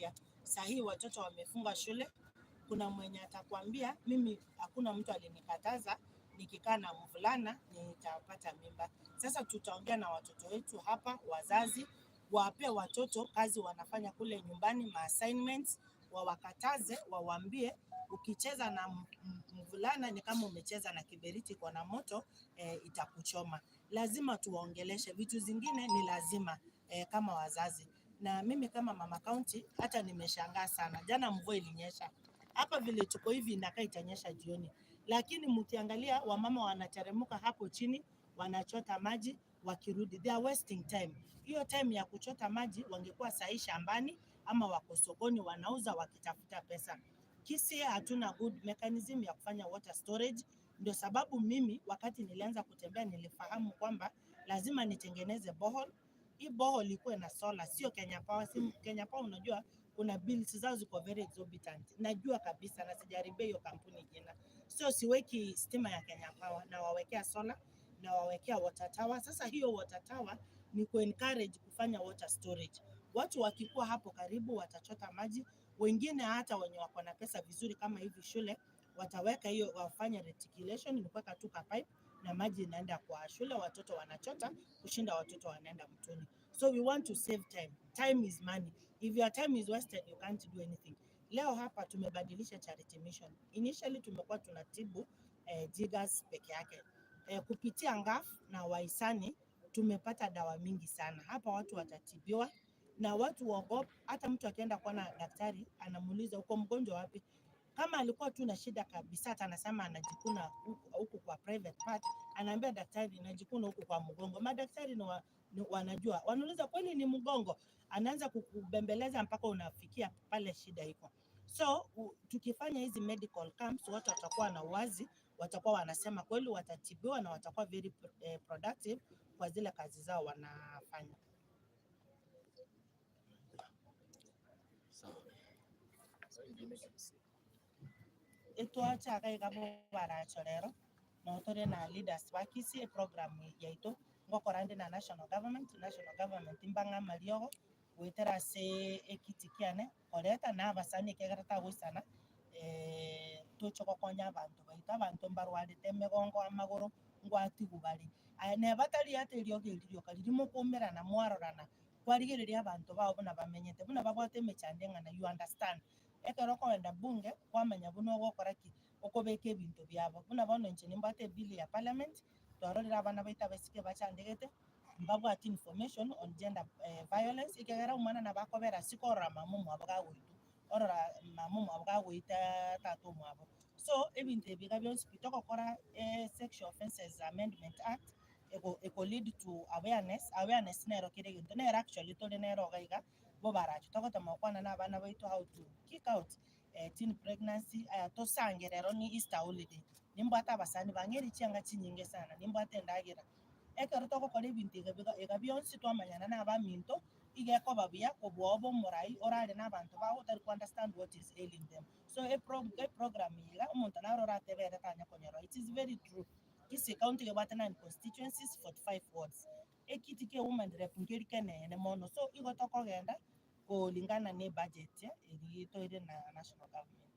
year. Sahi watoto wamefunga shule. Kuna mwenye atakwambia mimi hakuna mtu alinikataza nikikaa na mvulana nitapata mimba. Sasa tutaongea na watoto wetu hapa, wazazi wape watoto kazi wanafanya kule nyumbani, assignments, wawakataze, wawaambie ukicheza na mvulana ni kama umecheza na kiberiti kwa na moto, itakuchoma. Lazima tuwaongeleshe, vitu zingine ni lazima kama wazazi. Na mimi kama mama county hata nimeshangaa sana. Jana mvua ilinyesha. Hapa vile tuko hivi inakaa itanyesha jioni. Lakini mkiangalia wamama wanateremka hapo chini, wanachota maji wakirudi. They are wasting time. Hiyo time ya kuchota maji wangekuwa sahi shambani ama wako sokoni wanauza wakitafuta pesa. Kisii hatuna good mechanism ya kufanya water storage. Ndio sababu mimi wakati nilianza kutembea nilifahamu kwamba lazima nitengeneze borehole. Hii borehole ikuwe na solar, sio Kenya Power. Kenya Power unajua kuna bills zao ziko very exorbitant. Najua kabisa na sijaribia hiyo kampuni jina. So siweki stima ya Kenya Power na wawekea solar na wawekea water tower. Sasa hiyo water tower ni encourage kufanya water storage. Watu wakikuwa hapo karibu watachota maji. Wengine hata wenye wako na pesa vizuri kama hivi shule wataweka hiyo, wafanye reticulation, ni kuweka tu pipe na maji inaenda kwa shule, watoto wanachota kushinda watoto wanaenda mtoni. So we want to save time. Time is money. If your time is wasted, you can't do anything. Leo hapa tumebadilisha charity mission. Initially tumekuwa tunatibu jiggers peke yake. Kupitia ngaf na wahisani tumepata dawa mingi sana. Hapa watu watatibiwa na watu waogopa. Hata mtu akienda kuona daktari anamuuliza uko mgonjwa wapi? Kama alikuwa tu na shida kabisa anasema anajikuna huku kwa private part, anaambia daktari najikuna huku kwa mgongo. Madaktari wanajua. Wanauliza kweli ni mgongo? Anaanza kukubembeleza mpaka unafikia pale shida iko. So tukifanya hizi medical camps watu watakuwa na uwazi, watakuwa wanasema kweli, watatibiwa na watakuwa very productive kwa zile kazi zao wanafanya. Etuacha kai kabo barachorero no tore na leaders wa Kisii program yaito ngokorande na national government imbanga maliogo wetera se ekitikiane oreta na abasani kegarata gusana tochoko konya abantu baita abantu mbarwade temegongo amagoro ngwati gubali ne batali aterio gilio kalimo komera na mwarorana kwarigereria abantu bao buna bamenyete buna babwate mechandenga na you understand ekero kwenda bunge kwamenya buno gukora ki okobeke ebintu byabo buna bono nchini mbate bill ya parliament twarorera abana baita basike bachandegete mbabwate information on gender violence ikegera umwana na bakobera sikora mamumu abagawitu orora mamumu abagawiita tato mwabo. So ebintu ebiga byonse bitoko kora sexual offences amendment act eko lead to awareness nero kire gintu nero actually tole nero gaiga bo baracho tokota makwana na abana baitu how to kick out teen pregnancy to sangerero ni Easter holiday nimbata abasani bangeri chianga chinyinge sana nimbata ndagira ekero toko kora ebintu ega byonse twamanyana na abaminto igeko babia obwobo morai orale na abantu bawo tari understand what is ailing them. So a program ila umuntu narora tebere tanya konyero. It is very true. Kisii county ke batana in constituencies 45 wards. Ekiti ke woman rep ngeri kene ne mono. So igo toko genda ko lingana ne budget ya eri to ide na national government.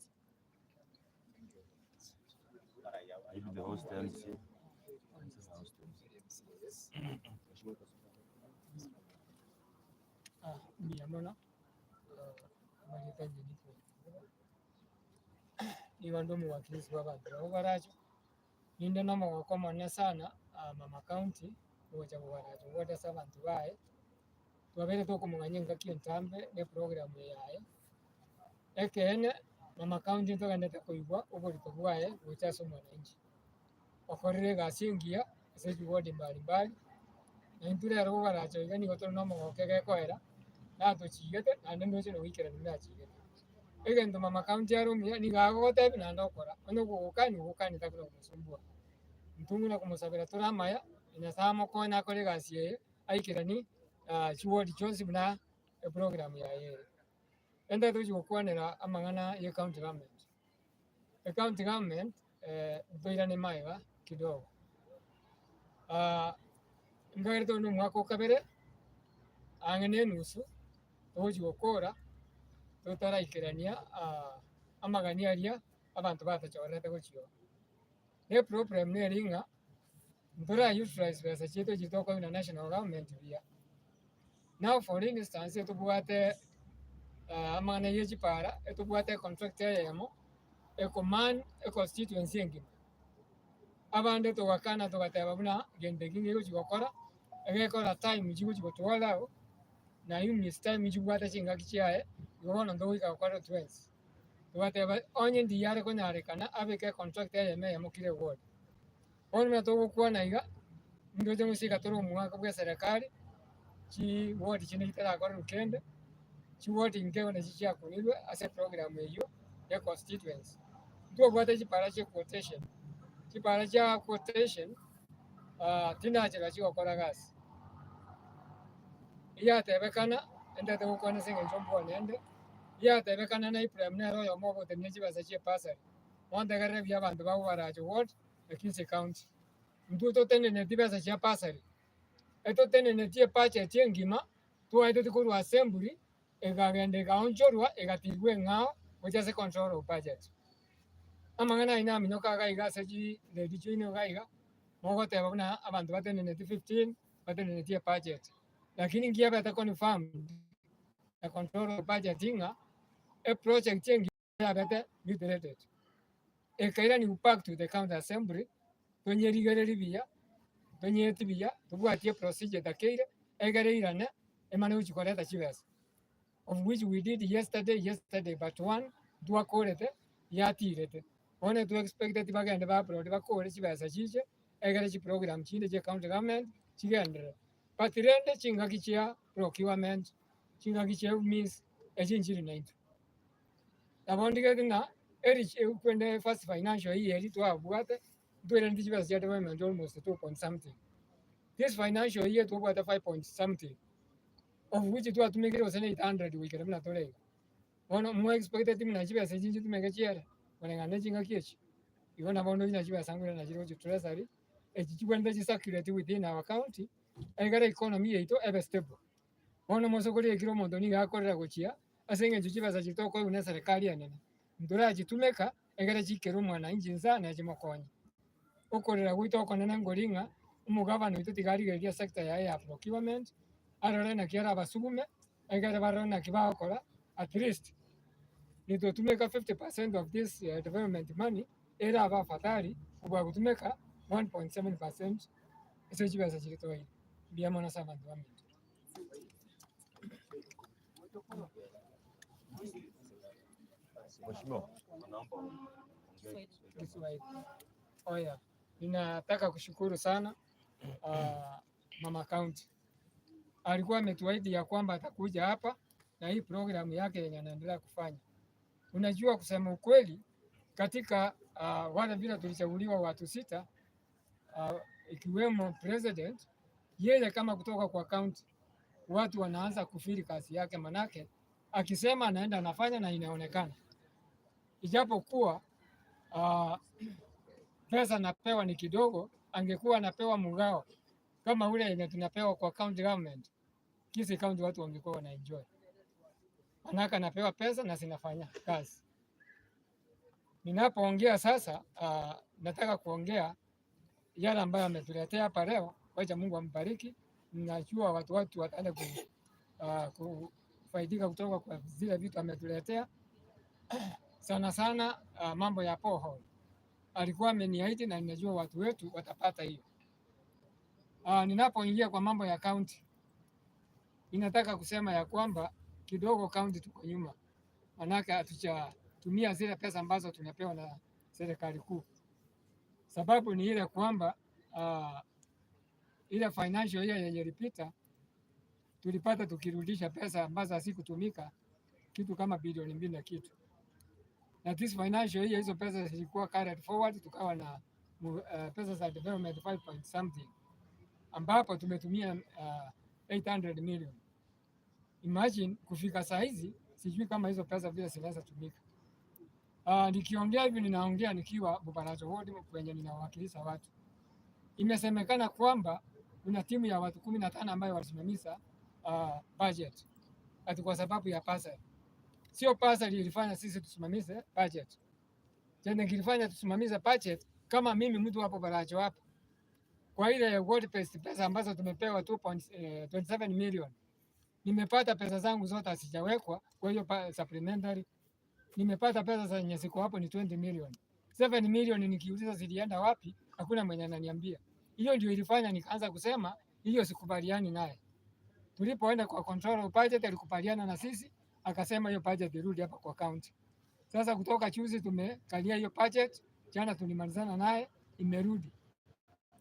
The host MC. Miyamona malitaji ni wando mwakilishi wa bantu baracho ninde no mwako mone sana mama county oja baracho ngoda sabantu bae twabere to kumunganyinga kintambe ne program yae ekene mama county to ganda koigwa oborito bwae gochaso mwananchi okorire gasingia seju wodi mbali nture ro baracho igani goto no mwoke gekoera na to chigete ande no chino wikera na chigete egento mama county arumia ni gagote na ndokora ono gukani takura kumusumbua mtungu na kumusabira turamaya inasamo kona kore gasie aikirani chiwodi chonsi buna program ya yere enda tuji kukwanira amangana ya county government ndoira ni maiwa kidogo ngairito no mwako kabere angene nusu toji okora tutaraikirania amaganiaria abantu batachorete gochio ne problem ne ringa ndura utilize pesa chetu chitoko na national government bia now for instance etubwate amana yechipara etubwate contract yemo ekoman constituency engima abande tugakana tugateba buna gende kingi gochigokora egekora time chigotwalao na miss time chibwate chingaki chiae igono ndo igakora twins tugateba onye ndiyare konyarekana abike contract yemo kire ward onme tugukwana iga ndoje musika toro mwaka bwa serikali chi ward chine gitarakora rukende chi ward ingeo na chicha kunilwe ase program eyo ya constituency tubwate chipara che quotation tinachira chigokora gasi iyatebekana endete gukwana singe njombo nende iyatebekana na iprem ne royo mobo tenye chibasa che pasari wantegere bya bantu bagwaraje ward ya Kisii county mtuto tenene tibasa cha pasari eto tenene tie pache tie ngima tuwaite tikuru assembly egagende gaonchorwa egatigwe ngao wachase control of budget amangana ina minoka gaiga seji de dichino gaiga mogo teba buna abantu batenene 15 batenene tie budget lakini ngia bata confirm the control of budget inga a project yengi bata mutilated e kaira ni impact to the county assembly tonye rigere bia tonye tibia tubwatie procedure takeire egere irane emane uchikoreta chibesa of which we did yesterday but one dua korete yatirete one to expected bagende ba pro ba kore chibesa chiche egere chi program chinde je county government chigendre patirende chingaki chia procurement chingaki chia means echinjiri naito abondige na erich kwende first financial year to abwate twere ndi chibesa cha development almost 2 point something this financial year to about 5 point something of which to atumikire wasene 800 wikere mna tole ono mo expected mna chibesa chinji tumeke chiere wanengane chingaki echi igona bondo ina chibesa ngure na chiro treasury echikwende chisakirate within our county egara economy yeito ebe stable ono mosokori ekiro mondo ni gakorera gochia asenge chibesa chitoko une serikali yanene ndura chitumeka egara chikero mwana injinza na chimokonyi okorera gwito konena ngoringa umugabano wito tigarigeria sector ya procurement arore na kiara basugume egara barona kibakora at least nito tumeka 50% of this development money era aba fatari ubwa kutumeka 1.7% ese chibesa chitoi bia mwana saba ndwami Mheshimiwa, naomba ongee Kiswahili. Oya, ninataka kushukuru sana Mama County. Alikuwa ametuahidi ya kwamba atakuja hapa na hii programu yake yenye anaendelea kufanya. Unajua kusema ukweli katika wale vile tulichaguliwa watu 6 ikiwemo president, yeye kama kutoka kwa county watu wanaanza kufiri kazi yake, manake akisema anaenda anafanya na inaonekana. Ijapokuwa pesa napewa ni kidogo, angekuwa anapewa mgao kama ule yenye tunapewa kwa county government, Kisii county watu wangekuwa wana enjoy. Manaka napewa pesa na sinafanya kazi. Ninapoongea sasa, nataka kuongea yale ambayo ametuletea hapa leo. Wacha Mungu ambariki. Ninajua watu wataenda kufaidika kutoka kwa zile vitu ametuletea. Sana sana mambo ya poho alikuwa ameniahidi na ninajua watu wetu watapata hiyo. Ninapoingia kwa mambo ya county, ninataka kusema ya kwamba kidogo county tuko nyuma, manake hatujatumia zile pesa ambazo tunapewa na serikali kuu. Sababu ni ile kwamba ile financial year yenye ilipita tulipata tukirudisha pesa ambazo hazikutumika kitu kama bilioni 2 na kitu. Na this financial year hizo pesa zilikuwa carried forward, tukawa na pesa za development 5 point something ambapo tumetumia 800 million. Imagine kufika saa hizi sijui kama hizo pesa vile zinaweza tumika. Nikiongea hivi ninaongea nikiwa Bubarazo Ward kwenye ninawakilisha watu. Imesemekana kwamba kuna timu ya watu 15 ambayo walisimamisha budget ati kwa sababu ya pesa. sio pasa ilifanya sisi tusimamize budget. Tena kilifanya tusimamize budget kama mimi mtu hapo Baracho hapa. Kwa ile WordPress pesa ambazo tumepewa 2.27 million. Nimepata pesa zangu zote asijawekwa, kwa hiyo supplementary. Nimepata pesa zenye ziko hapo ni 20 million. 7 million nikiuliza zilienda wapi, hakuna mwenye ananiambia. Hiyo ndio ilifanya nikaanza kusema hiyo sikubaliani naye. Tulipoenda kwa control budget alikubaliana na sisi, akasema hiyo budget irudi hapa kwa county. Sasa kutoka chuzi tumekalia hiyo budget, jana tulimalizana naye, imerudi.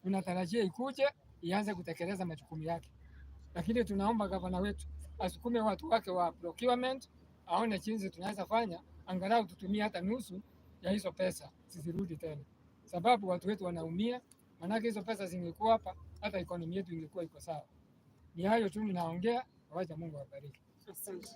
Tunatarajia ikuje ianze kutekeleza majukumu yake. Lakini tunaomba gavana wetu asukume watu wake wa procurement, aone jinsi tunaweza fanya angalau tutumie hata nusu ya hizo pesa zisirudi tena, sababu watu wetu wanaumia. Maanake hizo pesa zingekuwa hapa, hata ekonomi yetu ingekuwa iko sawa. Ni hayo tu ninaongea, wacha Mungu awabariki. Asante.